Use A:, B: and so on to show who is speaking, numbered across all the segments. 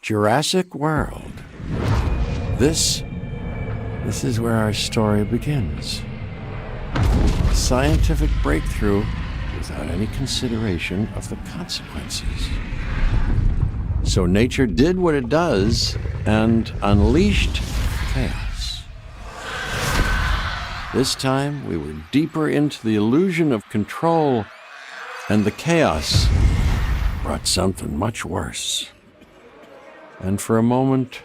A: Jurassic World. This is where our story begins. A scientific breakthrough without any consideration of the consequences. So nature did what it does and unleashed chaos. This time, we were deeper into the illusion of control, and the chaos brought something much worse. And for a moment,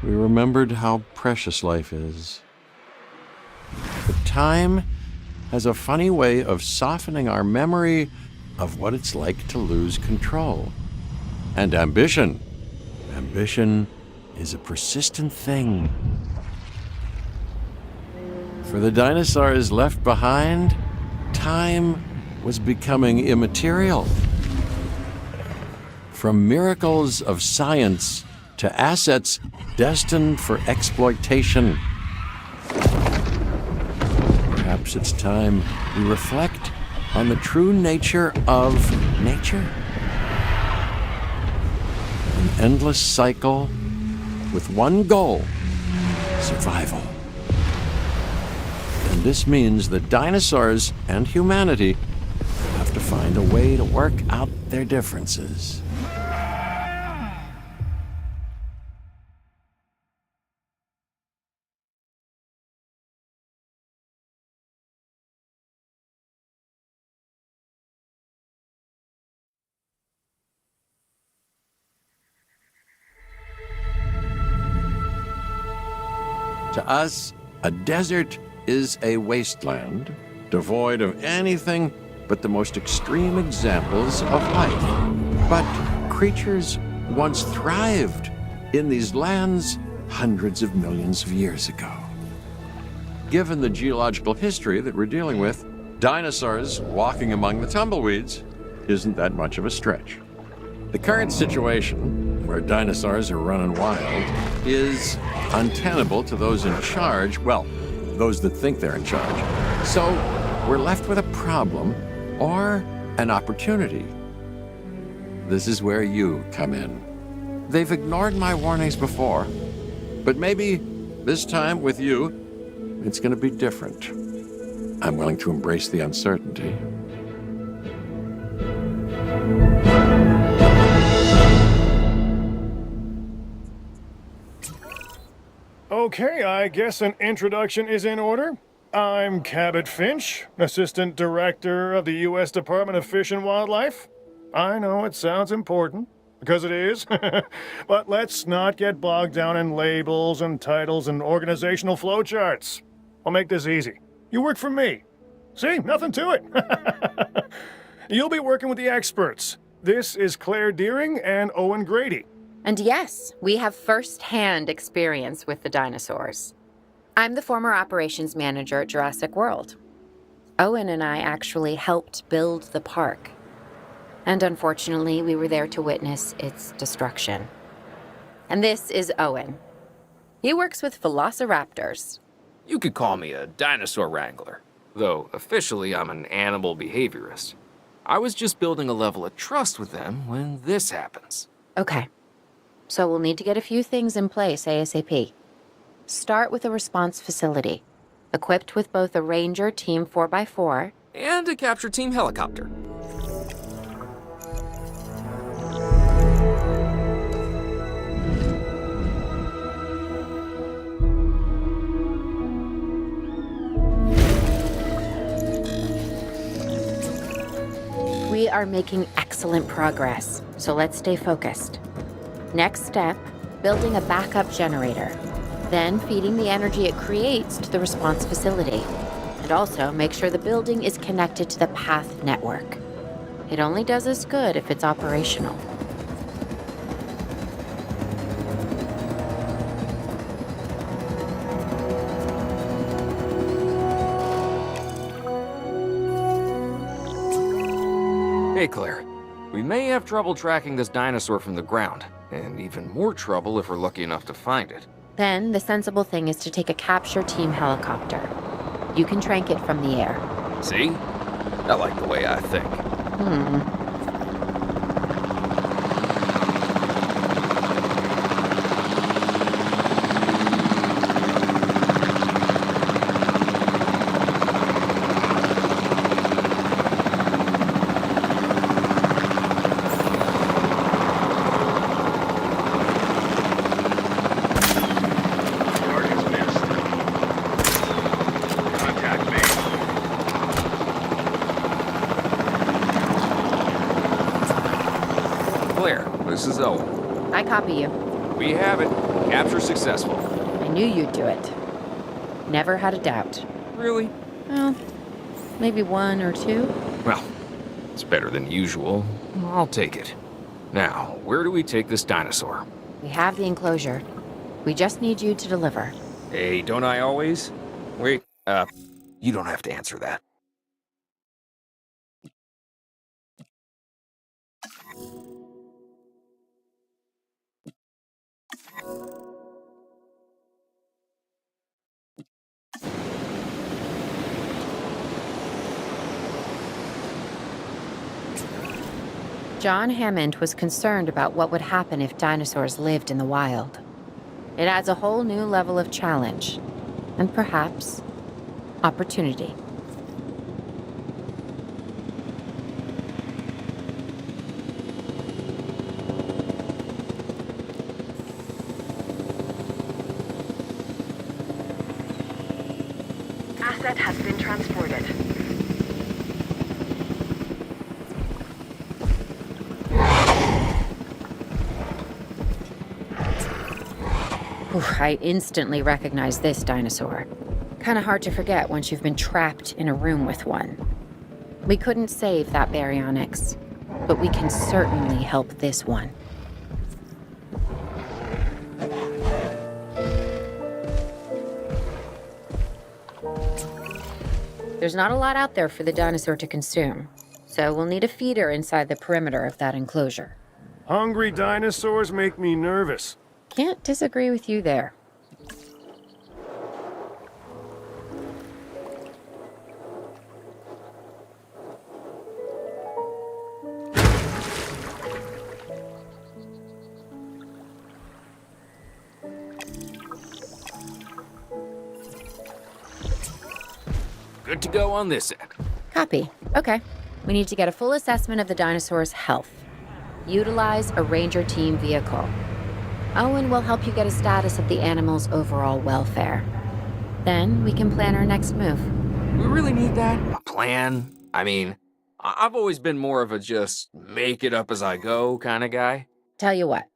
A: we remembered how precious life is. But time has a funny way of softening our memory of what it's like to lose control. And ambition. Ambition is a persistent thing. For the dinosaurs left behind, time was becoming immaterial. From miracles of science to assets destined for exploitation. Perhaps it's time we reflect on the true nature of nature. An endless cycle with one goal: survival. And this means that dinosaurs and humanity have to find a way to work out their differences. To us, a desert is a wasteland, devoid of anything but the most extreme examples of life. But creatures once thrived in these lands hundreds of millions of years ago. Given the geological history that we're dealing with, dinosaurs walking among the tumbleweeds isn't that much of a stretch. The current situation, where dinosaurs are running wild, is untenable to those in charge, well, those that think they're in charge. So we're left with a problem or an opportunity. This is where you come in. They've ignored my warnings before, but maybe this time with you, it's going to be different. I'm willing to embrace the uncertainty.
B: Okay, I guess an introduction is in order. I'm Cabot Finch, Assistant Director of the U.S. Department of Fish and Wildlife. I know it sounds important, because it is, but let's not get bogged down in labels and titles and organizational flowcharts. I'll make this easy. You work for me. See, nothing to it. You'll be working with the experts. This is Claire Deering and Owen Grady.
C: And yes, we have first-hand experience with the dinosaurs. I'm the former operations manager at Jurassic World. Owen and I actually helped build the park. And unfortunately, we were there to witness its destruction. And this is Owen. He works with velociraptors.
D: You could call me a dinosaur wrangler, though officially I'm an animal behaviorist. I was just building a level of trust with them when this happens.
C: Okay. So we'll need to get a few things in place ASAP. Start with a response facility, equipped with both a Ranger Team 4x4
D: and a capture team helicopter.
C: We are making excellent progress, so let's stay focused. Next step, building a backup generator. Then feeding the energy it creates to the response facility. And also make sure the building is connected to the path network. It only does us good if it's operational.
D: Hey, Claire. We may have trouble tracking this dinosaur from the ground, and even more trouble if we're lucky enough to find it.
C: Then the sensible thing is to take a capture team helicopter. You can trank it from the air.
D: See? I like the way I think. this is Owen.
C: I copy you.
D: We have it. Capture successful.
C: I knew you'd do it. Never had a doubt.
D: Really?
C: Well, maybe one or two.
D: Well, it's better than usual. I'll take it. Now, where do we take this dinosaur?
C: We have the enclosure. We just need you to deliver.
D: Hey, don't I always? Wait, you don't have to answer that.
C: John Hammond was concerned about what would happen if dinosaurs lived in the wild. It adds a whole new level of challenge, and perhaps opportunity.
E: Asset has been transported.
C: I instantly recognize this dinosaur. Kinda hard to forget once you've been trapped in a room with one. We couldn't save that baryonyx, but we can certainly help this one. There's not a lot out there for the dinosaur to consume, so we'll need a feeder inside the perimeter of that enclosure.
B: Hungry dinosaurs make me nervous.
C: Can't disagree with you there.
D: Good to go on this end.
C: Copy. Okay. We need to get a full assessment of the dinosaur's health. Utilize a ranger team vehicle. Owen will help you get a status of the animal's overall welfare. Then we can plan our next move.
D: We really need that? A plan? I mean, I've always been more of a just make it up as I go kind of guy.
C: Tell you what,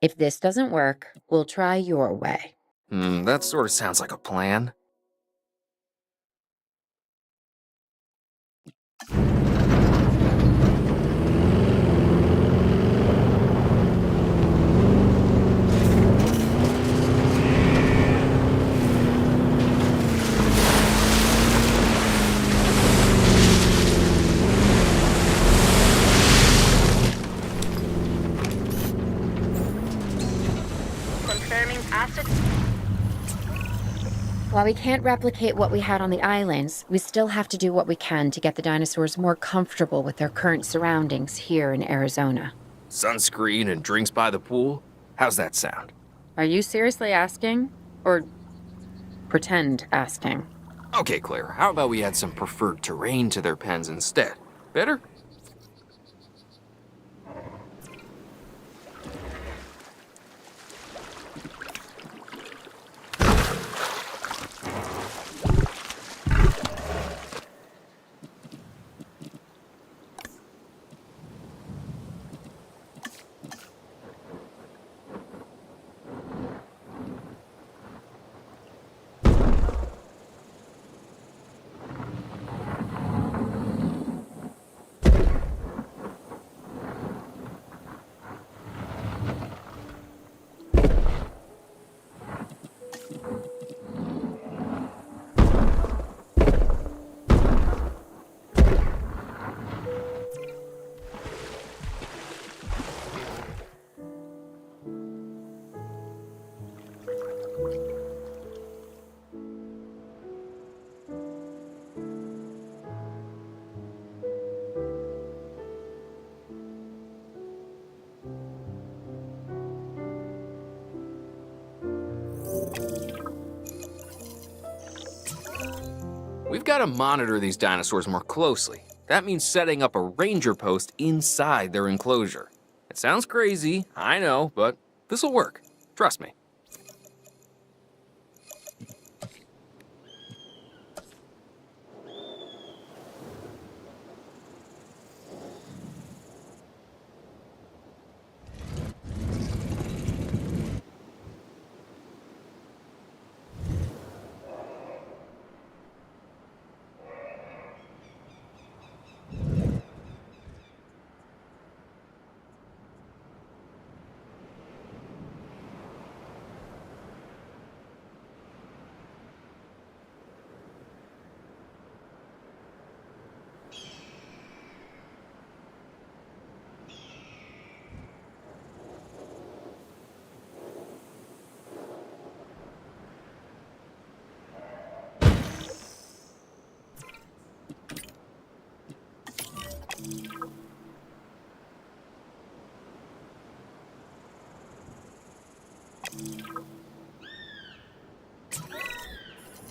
C: if this doesn't work, we'll try your way.
D: That sort of sounds like a plan.
E: Confirming asset.
C: While we can't replicate what we had on the islands, we still have to do what we can to get the dinosaurs more comfortable with their current surroundings here in Arizona.
D: Sunscreen and drinks by the pool? How's that sound?
C: Are you seriously asking? Or pretend asking?
D: Okay, Claire, how about we add some preferred terrain to their pens instead? Better? We've got to monitor these dinosaurs more closely. That means setting up a ranger post inside their enclosure. It sounds crazy, I know, but this'll work. Trust me.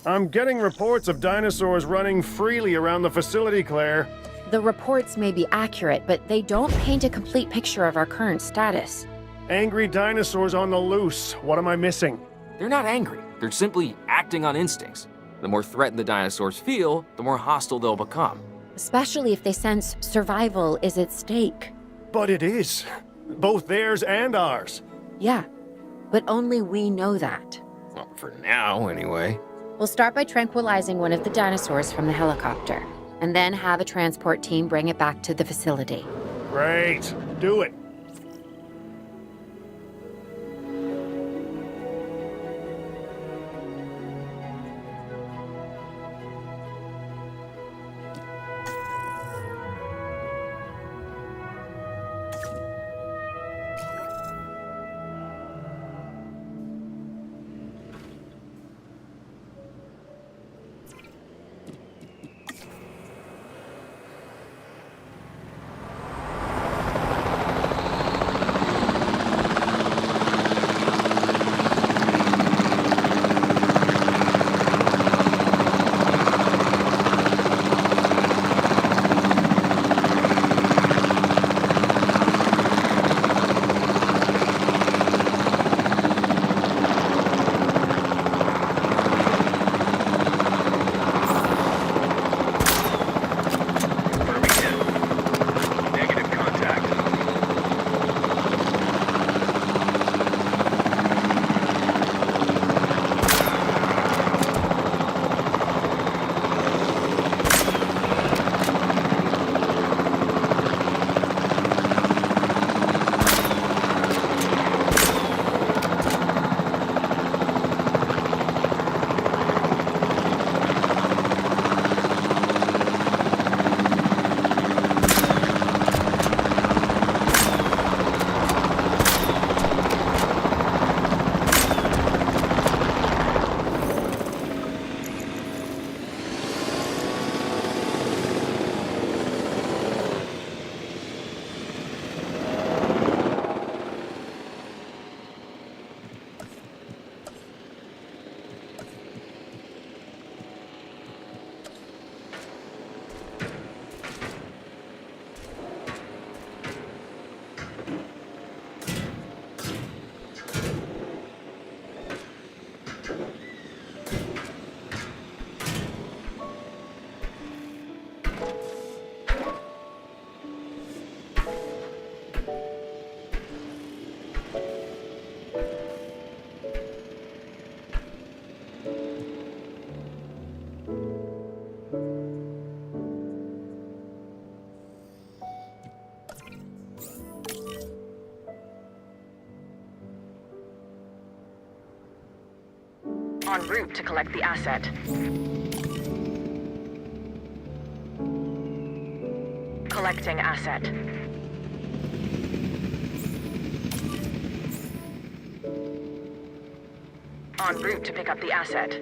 B: I'm getting reports of dinosaurs running freely around the facility, Claire.
C: The reports may be accurate, but they don't paint a complete picture of our current status.
B: Angry dinosaurs on the loose. What am I missing?
D: They're not angry. They're simply acting on instincts. The more threatened the dinosaurs feel, the more hostile they'll become.
C: Especially if they sense survival is at stake.
B: But it is. Both theirs and ours.
C: Yeah, but only we know that.
D: Well, for now, anyway.
C: We'll start by tranquilizing one of the dinosaurs from the helicopter, and then have a transport team bring it back to the facility.
B: Great. Do it.
E: En route to collect the asset. Collecting asset. En route to pick up the asset.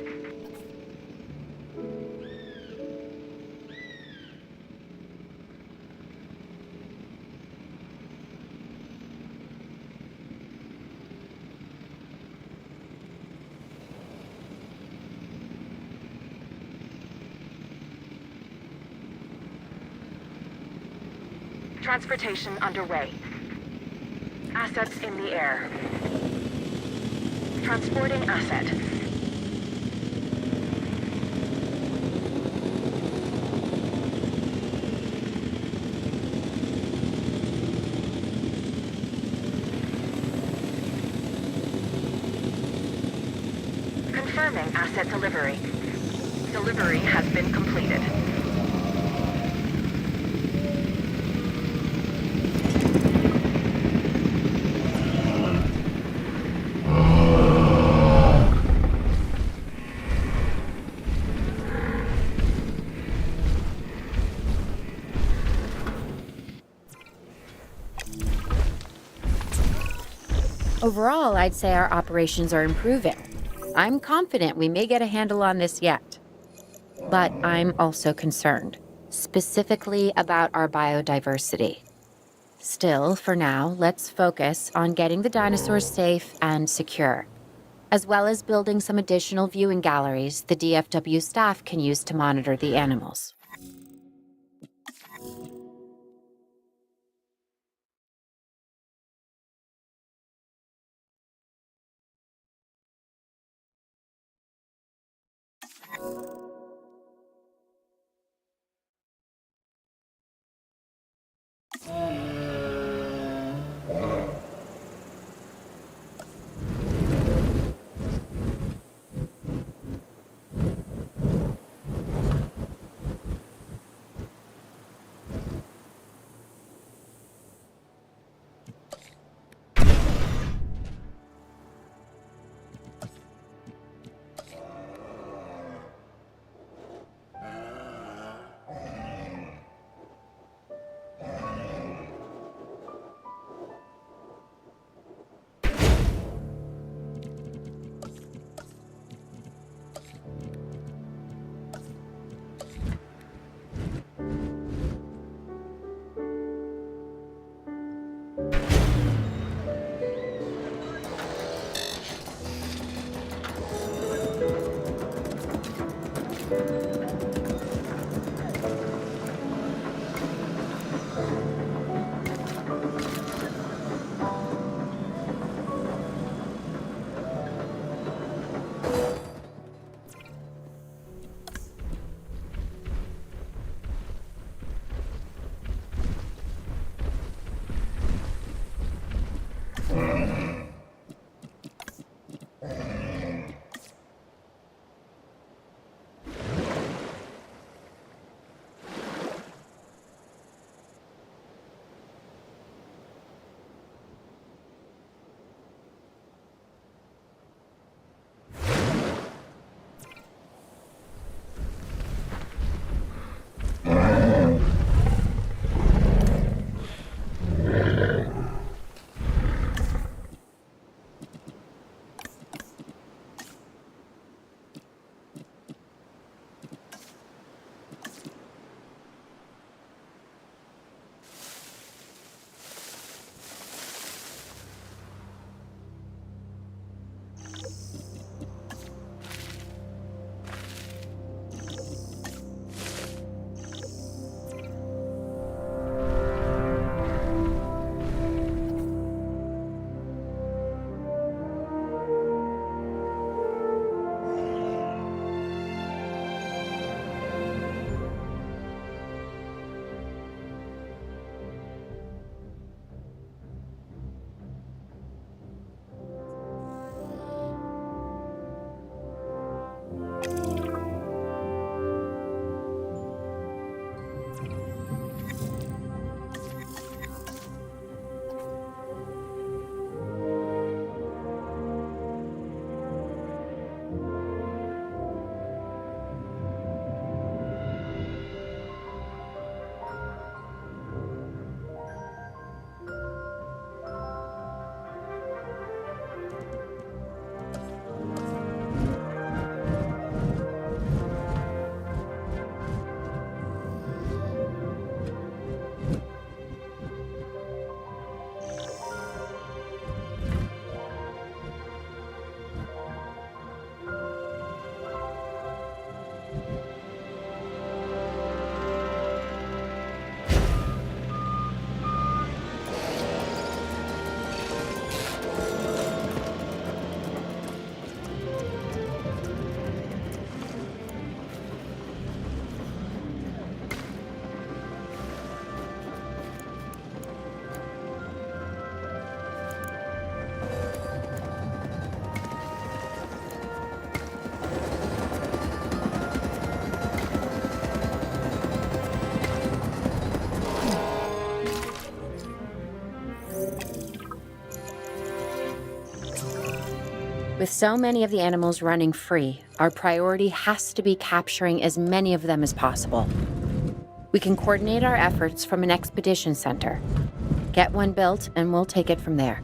E: Transportation underway. Assets in the air. Transporting asset. Confirming asset delivery. Delivery has been completed.
C: Overall, I'd say our operations are improving. I'm confident we may get a handle on this yet. But I'm also concerned, specifically about our biodiversity. Still, for now, let's focus on getting the dinosaurs safe and secure. as well as building some additional viewing galleries the DFW staff can use to monitor the animals. With so many of the animals running free, our priority has to be capturing as many of them as possible. We can coordinate our efforts from an expedition center. Get one built, and we'll take it from there.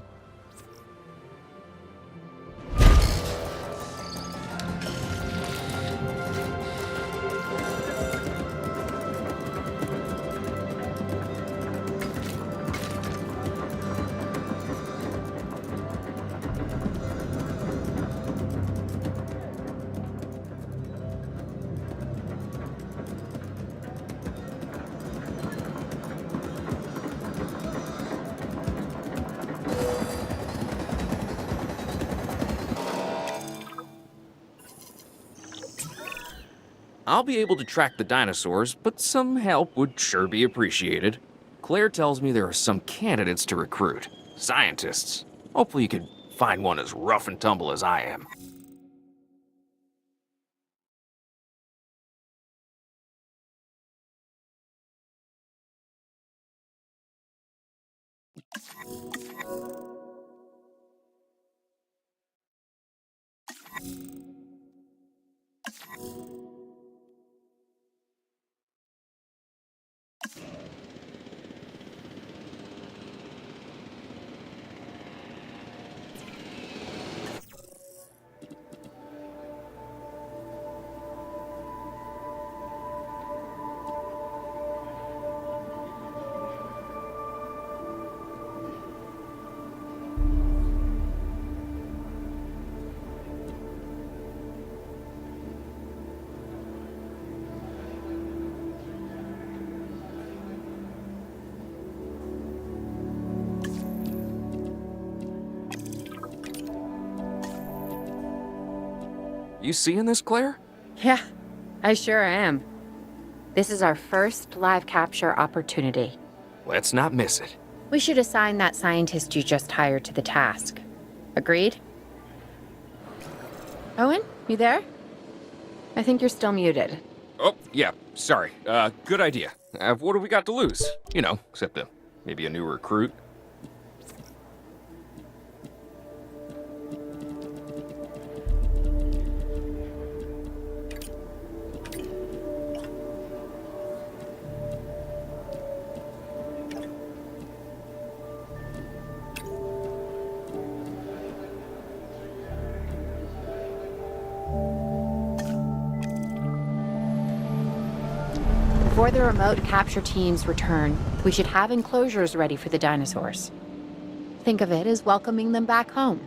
D: I'll be able to track the dinosaurs, but some help would sure be appreciated. Claire tells me there are some candidates to recruit. Scientists. Hopefully you could find one as rough and tumble as I am. You seeing this, Claire?
C: Yeah, I sure am. This is our first live capture opportunity.
D: Let's not miss it.
C: We should assign that scientist you just hired to the task. Agreed? Owen, you there? I think you're still muted.
D: Oh, yeah, sorry. Good idea. What do we got to lose? You know, except maybe a new recruit.
C: Before the remote capture teams return, we should have enclosures ready for the dinosaurs. Think of it as welcoming them back home.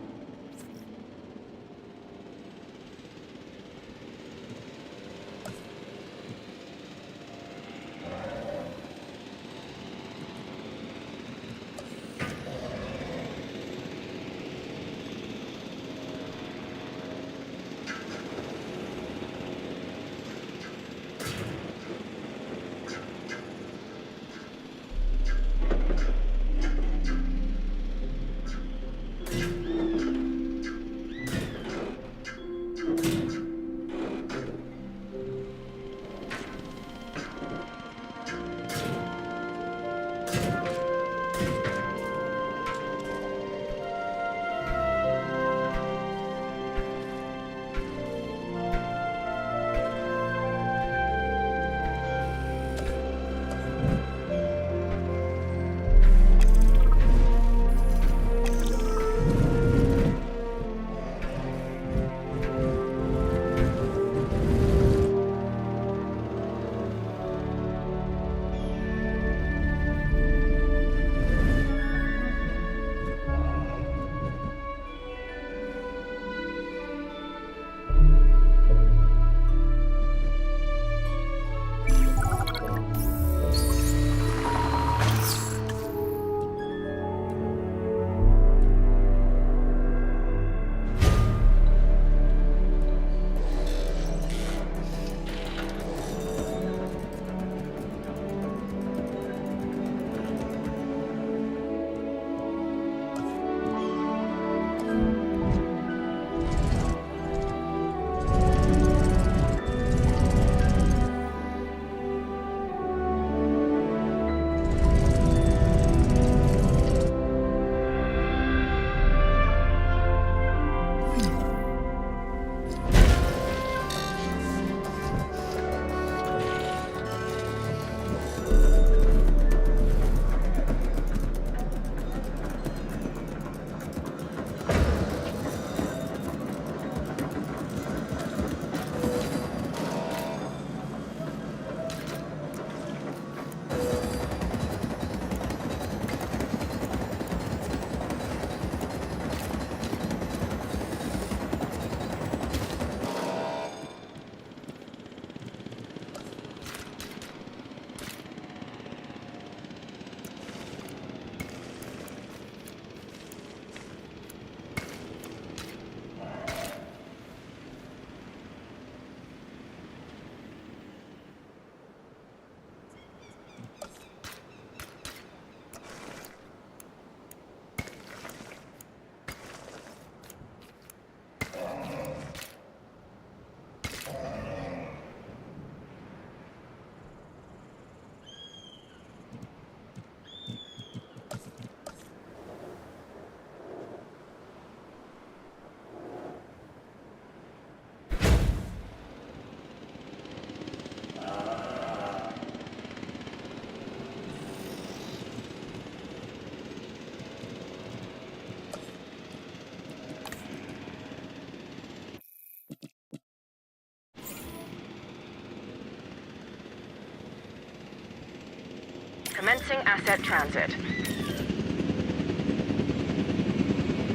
E: Commencing asset transit.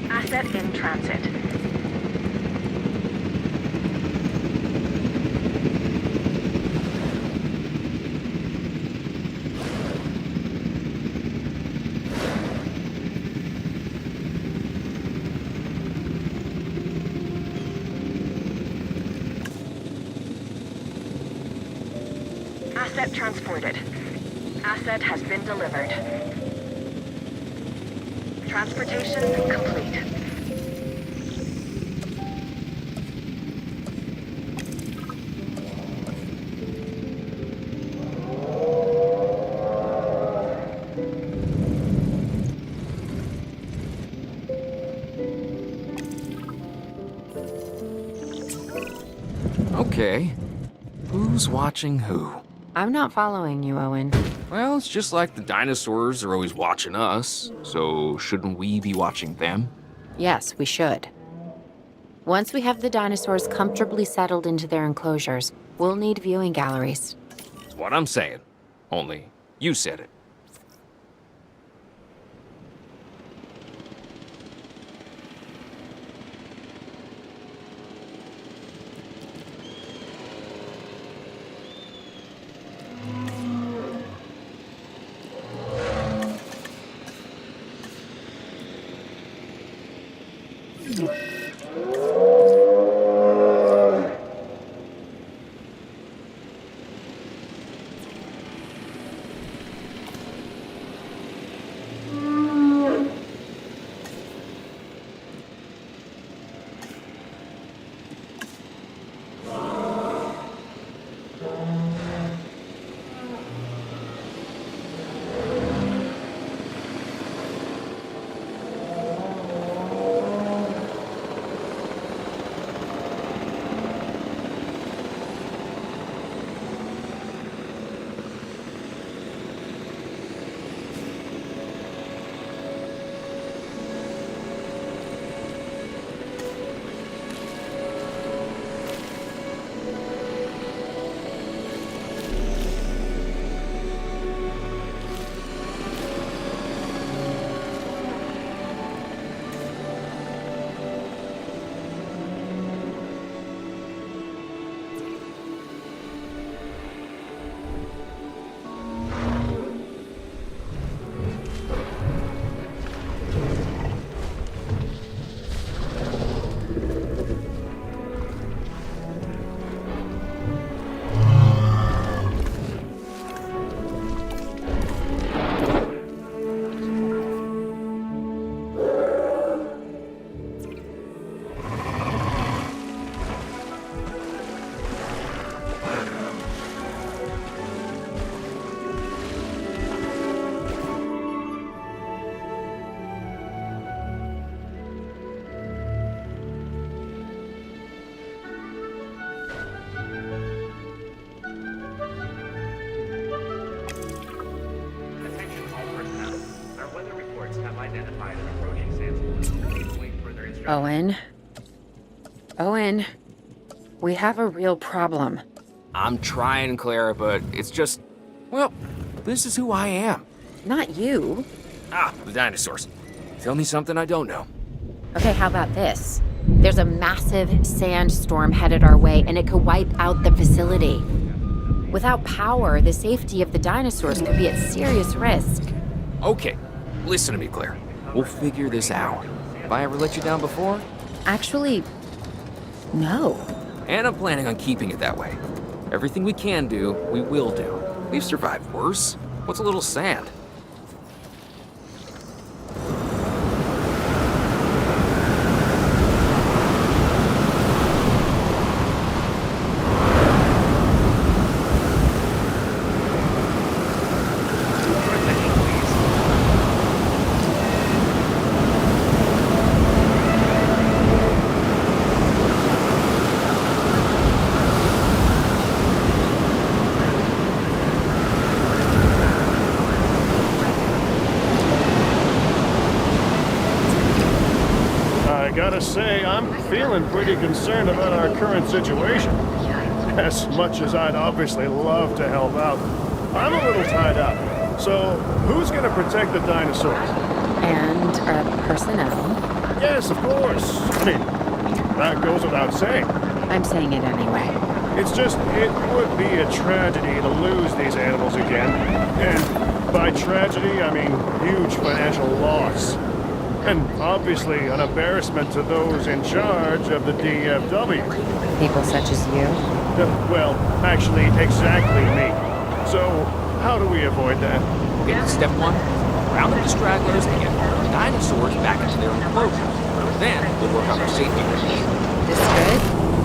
E: Asset in transit. Asset transported. Asset has been delivered. Transportation complete.
D: Okay. Who's watching who?
C: I'm not following you, Owen.
D: Well, it's just like the dinosaurs are always watching us, so shouldn't we be watching them?
C: Yes, we should. Once we have the dinosaurs comfortably settled into their enclosures, we'll need viewing galleries.
D: That's what I'm saying. Only, you said it.
C: Owen. Owen. We have a real problem.
D: I'm trying, Clara, but it's just, well, this is who I am.
C: Not you.
D: Ah, the dinosaurs. Tell me something I don't know.
C: Okay, how about this? There's a massive sandstorm headed our way, and it could wipe out the facility. Without power, the safety of the dinosaurs could be at serious risk.
D: Okay, listen to me, Claire. We'll figure this out. Have I ever let you down before?
C: Actually, no.
D: And I'm planning on keeping it that way. Everything we can do, we will do. We've survived worse. What's a little sand?
B: Gotta say, I'm feeling pretty concerned about our current situation. As much as I'd obviously love to help out, I'm a little tied up. So, who's gonna protect the dinosaurs?
C: And our personnel.
B: Yes, of course. I mean, that goes without saying.
C: I'm saying it anyway.
B: It's just, it would be a tragedy to lose these animals again. And by tragedy, I mean huge financial loss. And obviously an embarrassment to those in charge of the DFW.
C: People such as you.
B: Well, actually, exactly me. So, how do we avoid that?
D: Okay, step one, round up the stragglers and get all the dinosaurs back into their enclosure. Then we'll work on our safety measures.
C: This good?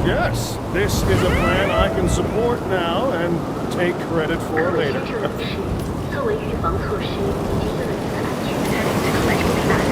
B: Yes, this is a plan I can support now and take credit for later.
E: 作为预防措施，以自己的安全这个来说最大的。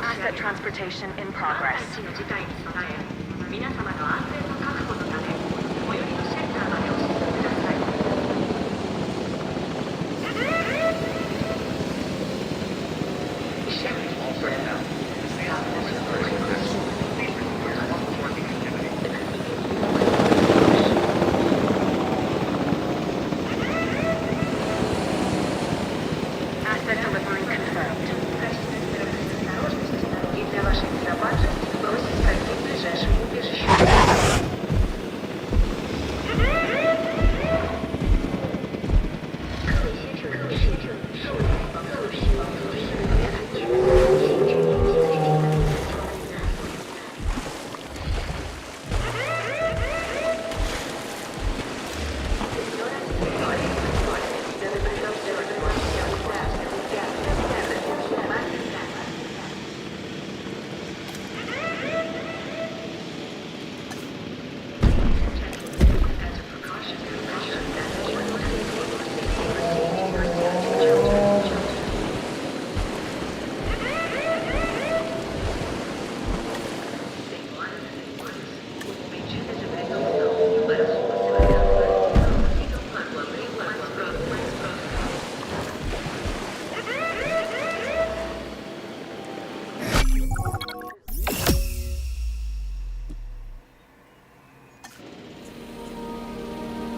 F: Asset transportation in progress.
E: Asset delivery confirmed. Для вашей безопасности просим пройти в ближайшее убежище.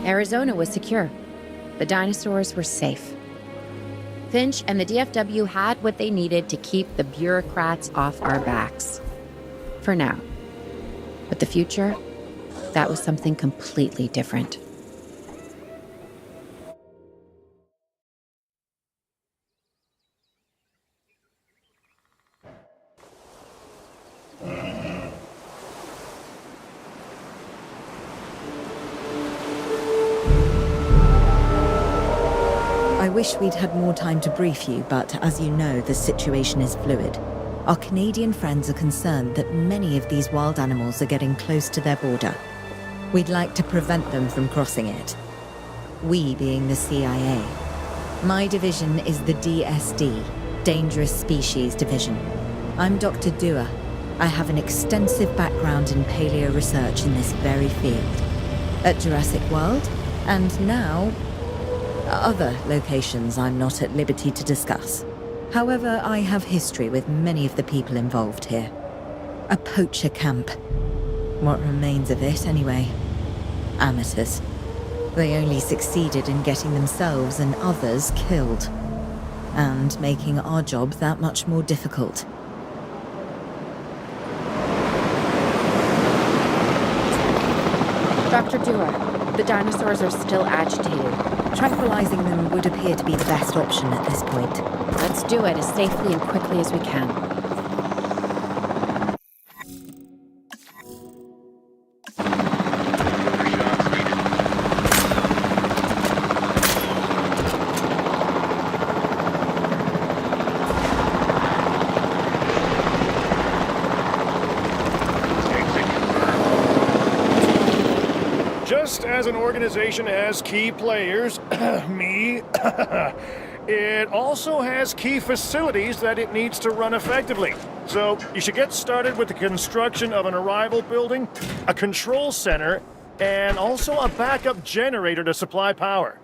C: Arizona was secure. The dinosaurs were safe. Finch and the DFW had what they needed to keep the bureaucrats off our backs. For now. But the future, that was something completely different.
G: I wish we'd had more time to brief you, but as you know, the situation is fluid. Our Canadian friends are concerned that many of these wild animals are getting close to their border. We'd like to prevent them from crossing it. We being the CIA. My division is the DSD, Dangerous Species Division. I'm Dr. Dua. I have an extensive background in paleo research in this very field. At Jurassic World, and now other locations I'm not at liberty to discuss. However, I have history with many of the people involved here. A poacher camp. What remains of it, anyway. Amateurs. They only succeeded in getting themselves and others killed. And making our job that much more difficult.
C: Dr. Dua, the dinosaurs are still agitated.
G: Tranquilizing them would appear to be the best option at this point.
C: Let's do it as safely and quickly as we can.
B: just as an organization has key players, me, it also has key facilities that it needs to run effectively. So you should get started with the construction of an arrival building, a control center, and also a backup generator to supply power.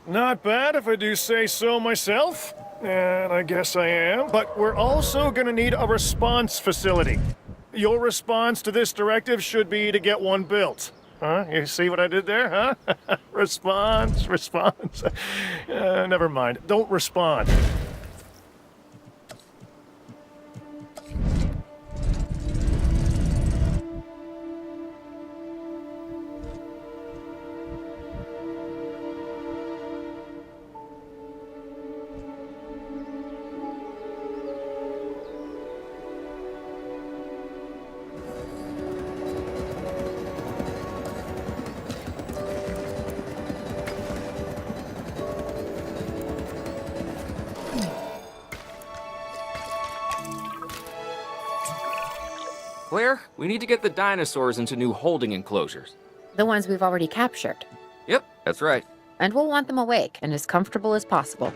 B: Not bad if I do say so myself. And I guess I am. But we're also gonna need a response facility. Your response to this directive should be to get one built. Huh? You see what I did there, huh? Response. Never mind. Don't respond.
D: Claire, we need to get the dinosaurs into new holding enclosures.
C: The ones we've already captured.
D: Yep, that's right.
C: And we'll want them awake and as comfortable as possible.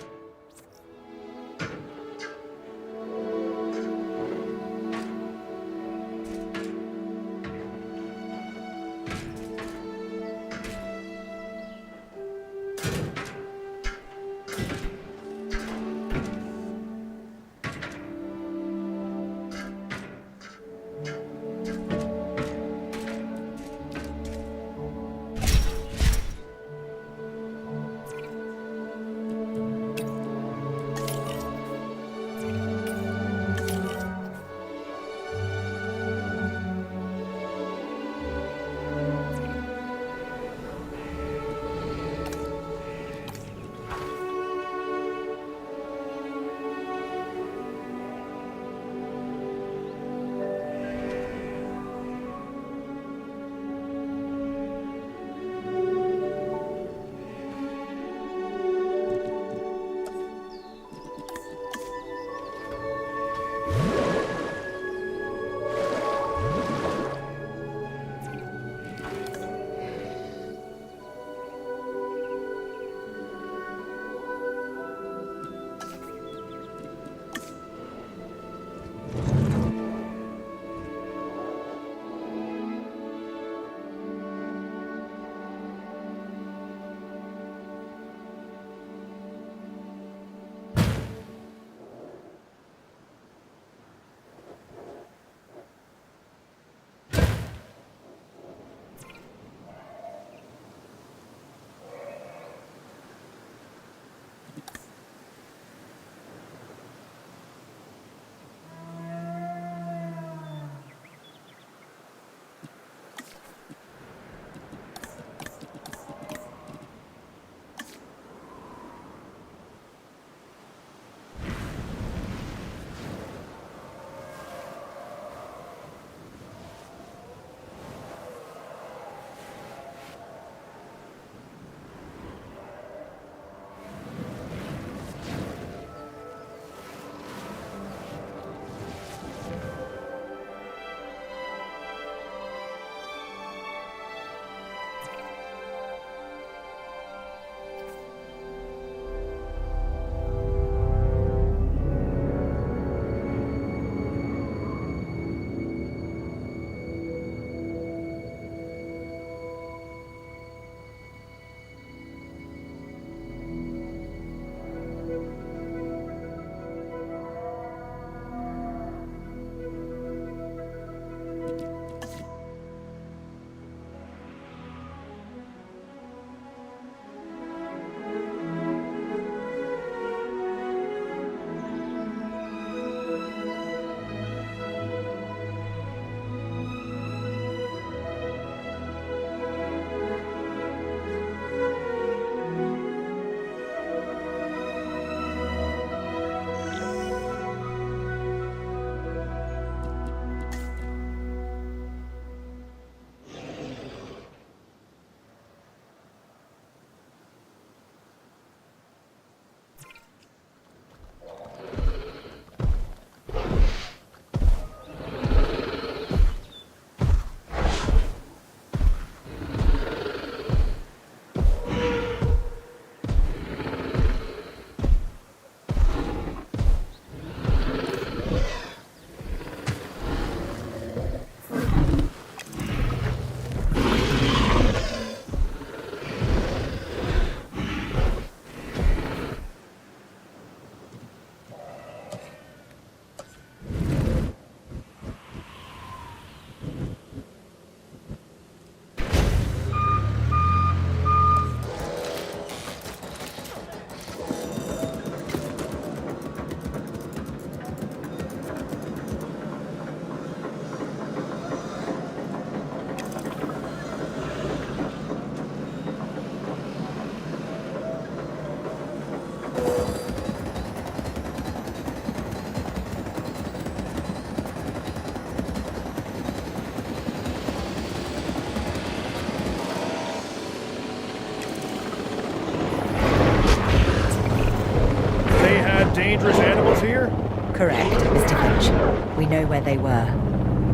B: dangerous animals here?
G: Correct, Mr. Finch. We know where they were.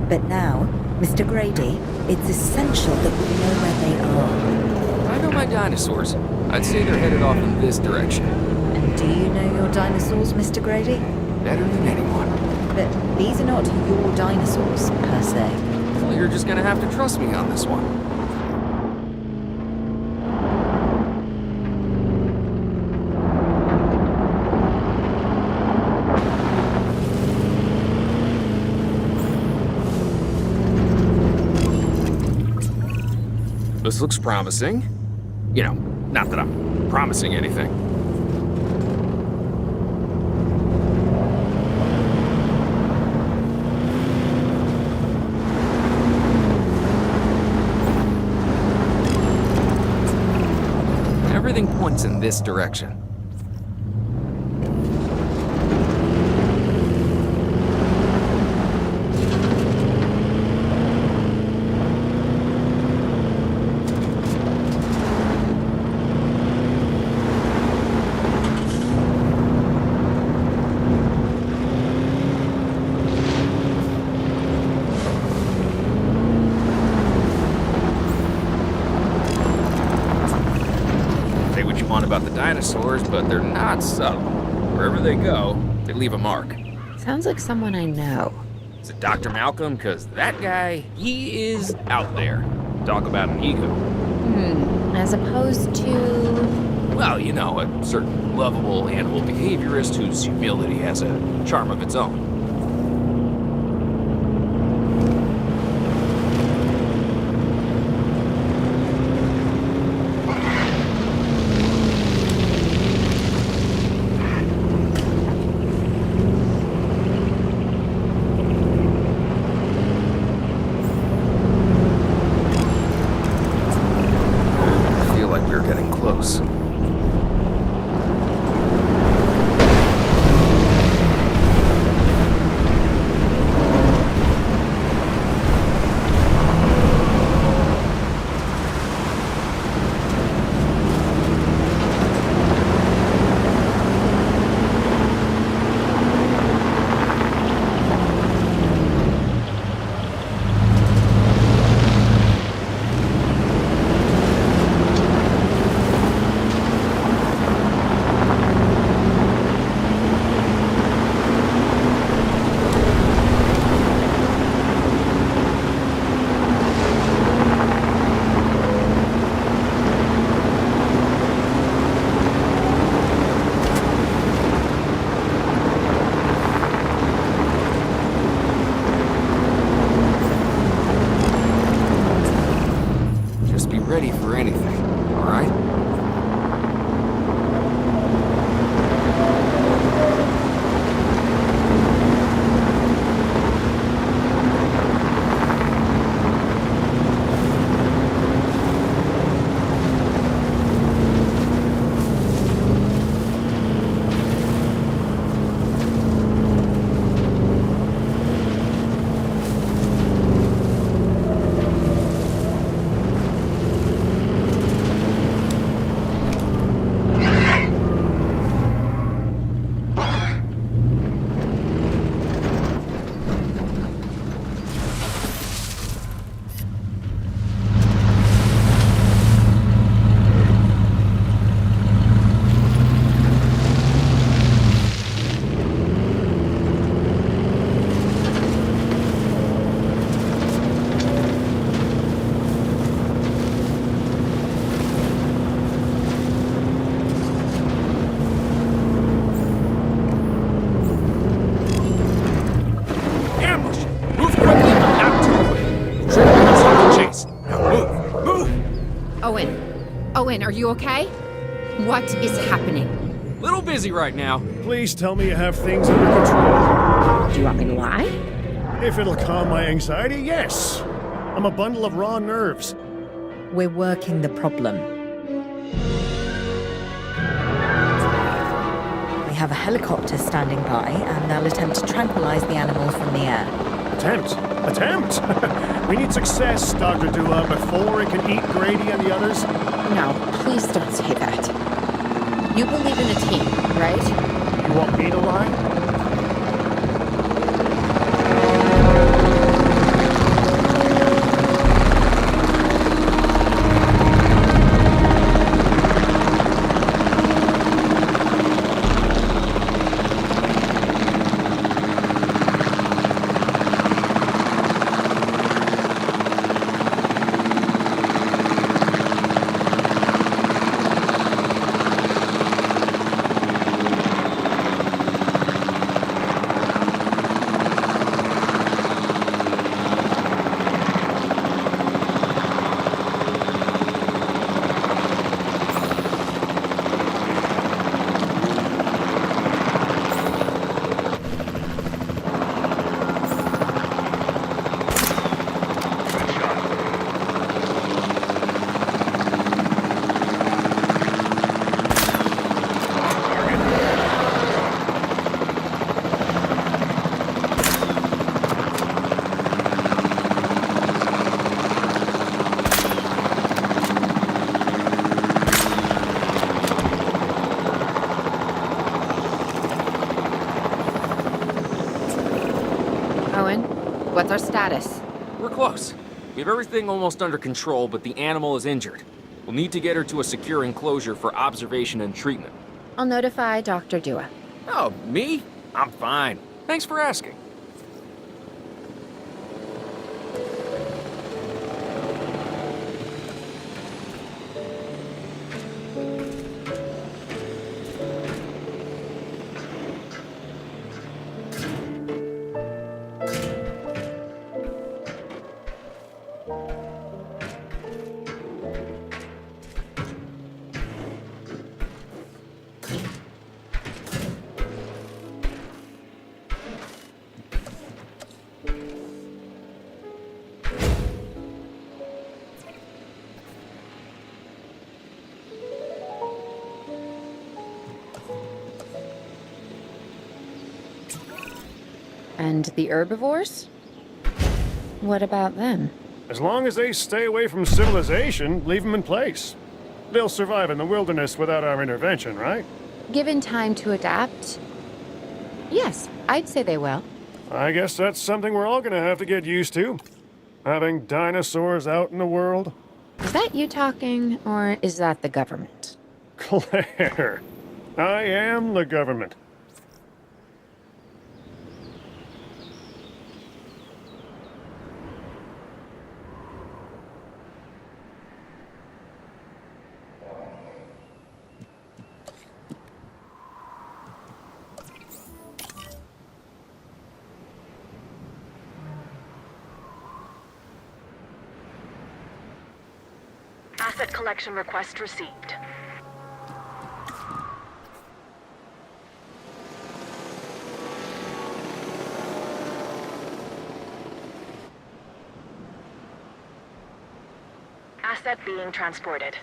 G: But now, Mr. Grady, it's essential that we know where they are.
D: I know my dinosaurs. I'd say they're headed off in this direction.
G: And do you know your dinosaurs, Mr. Grady?
D: Better than anyone.
G: But these are not your dinosaurs, per se.
D: Well, you're just gonna have to trust me on this one. This looks promising. You know, not that I'm promising anything. Everything points in this direction. About the dinosaurs, but they're not subtle. Wherever they go, they leave a mark.
C: Sounds like someone I know.
D: Is it Dr. Malcolm? Because that guy, he is out there. Talk about an ego.
C: As opposed to...
D: Well, you know, a certain lovable animal behaviorist whose humility has a charm of its own. Ready for anything, all right?
C: Owen, are you okay? What is happening?
D: Little busy right now.
B: Please tell me you have things under control.
C: Do you want me to lie?
B: If it'll calm my anxiety, yes. I'm a bundle of raw nerves.
G: We're working the problem. We have a helicopter standing by, and they'll attempt to tranquilize the animal from the air.
B: Attempt? We need success, Dr. Dua, before it can eat Grady and the others.
C: No, please don't say that. You believe in a team, right? And
B: Want me to lie?
C: Owen, what's our status?
D: We're close. We have everything almost under control, but the animal is injured. We'll need to get her to a secure enclosure for observation and treatment.
C: I'll notify Dr. Dua.
D: Oh, me? I'm fine. Thanks for asking.
C: And the herbivores? What about them?
B: As long as they stay away from civilization, leave them in place. They'll survive in the wilderness without our intervention, right?
C: Given time to adapt? Yes, I'd say they will.
B: I guess that's something we're all gonna have to get used to. Having dinosaurs out in the world.
C: Is that you talking, or is that the government?
B: Claire, I am the government.
F: Asset collection request received. Asset being transported.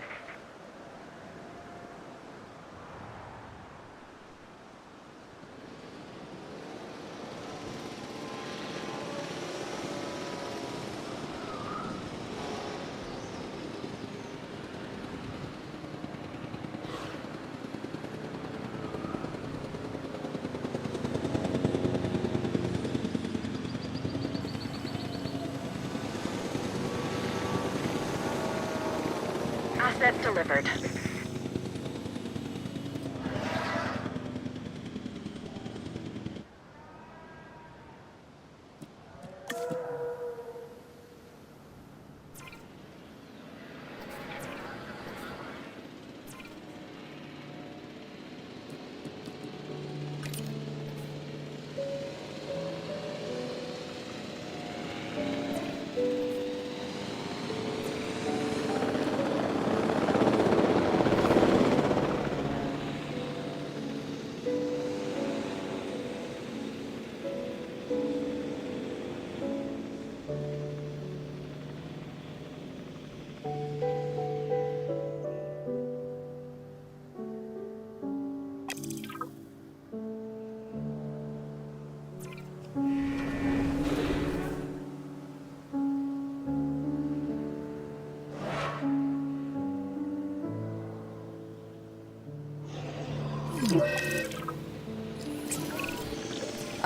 F: Asset delivered.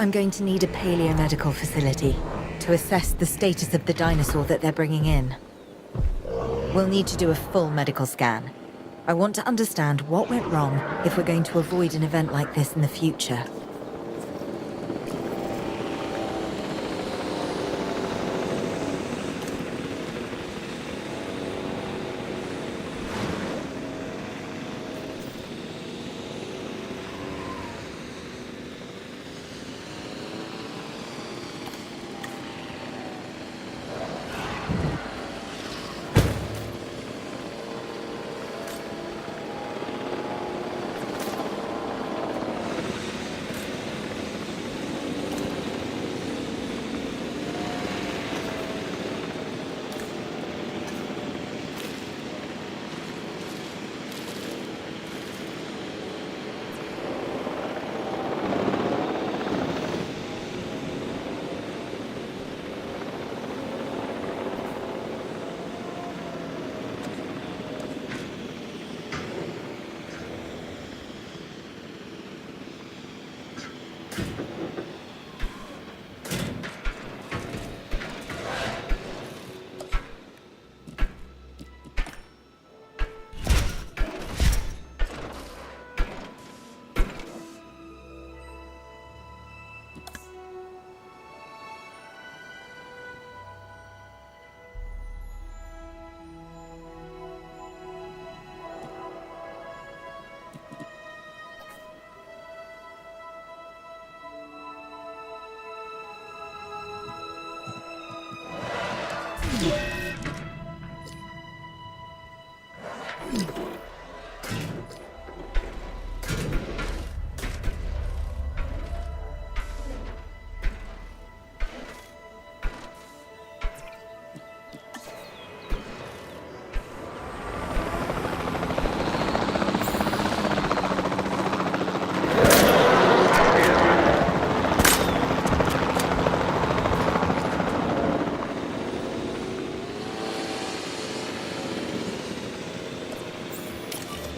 G: I'm going to need a paleomedical facility to assess the status of the dinosaur that they're bringing in. We'll need to do a full medical scan. I want to understand what went wrong if we're going to avoid an event like this in the future.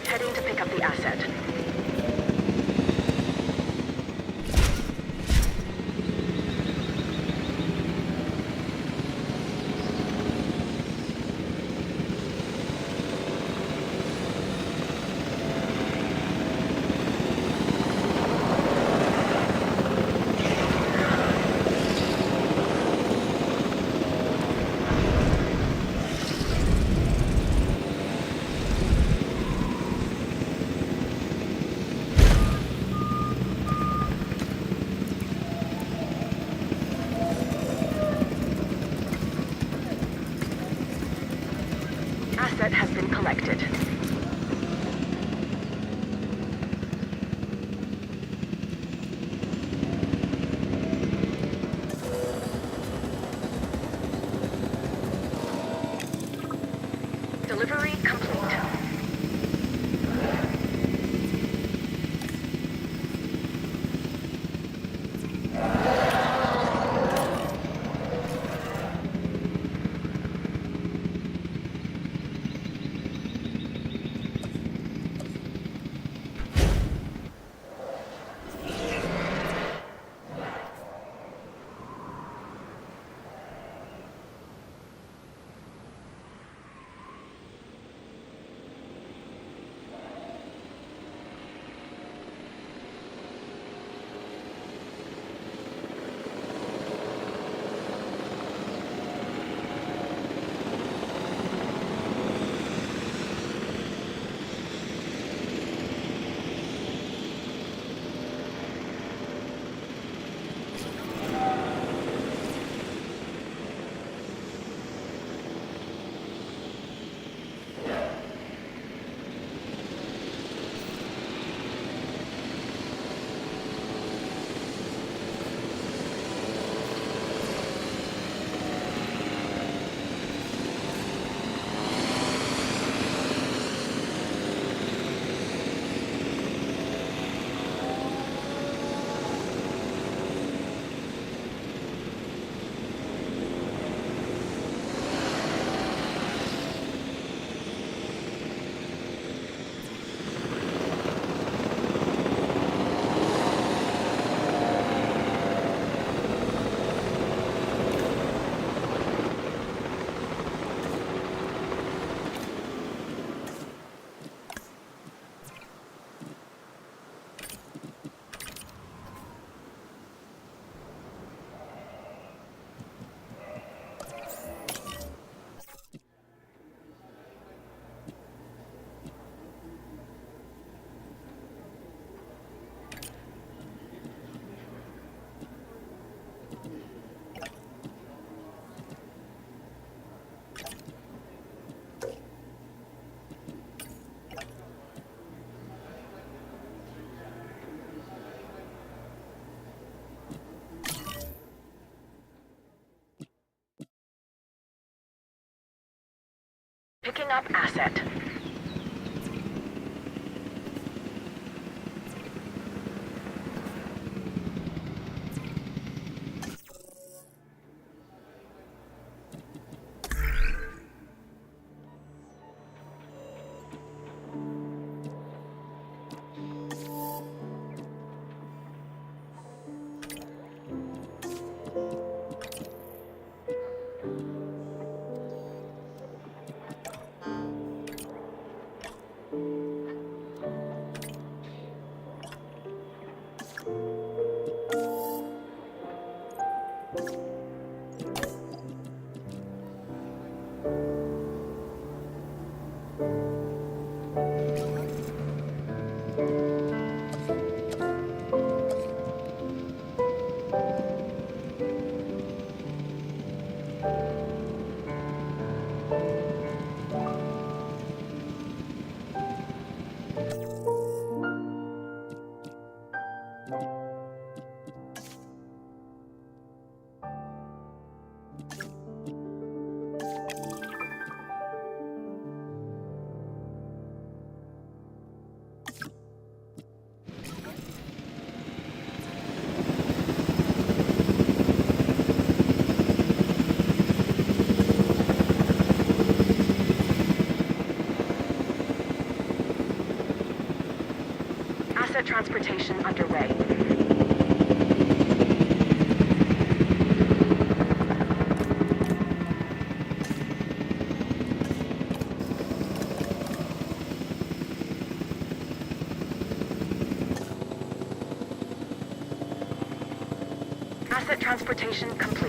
F: Heading to pick up the asset. Asset has been collected. Delivery complete. Picking up asset. Asset transportation underway. Asset transportation complete.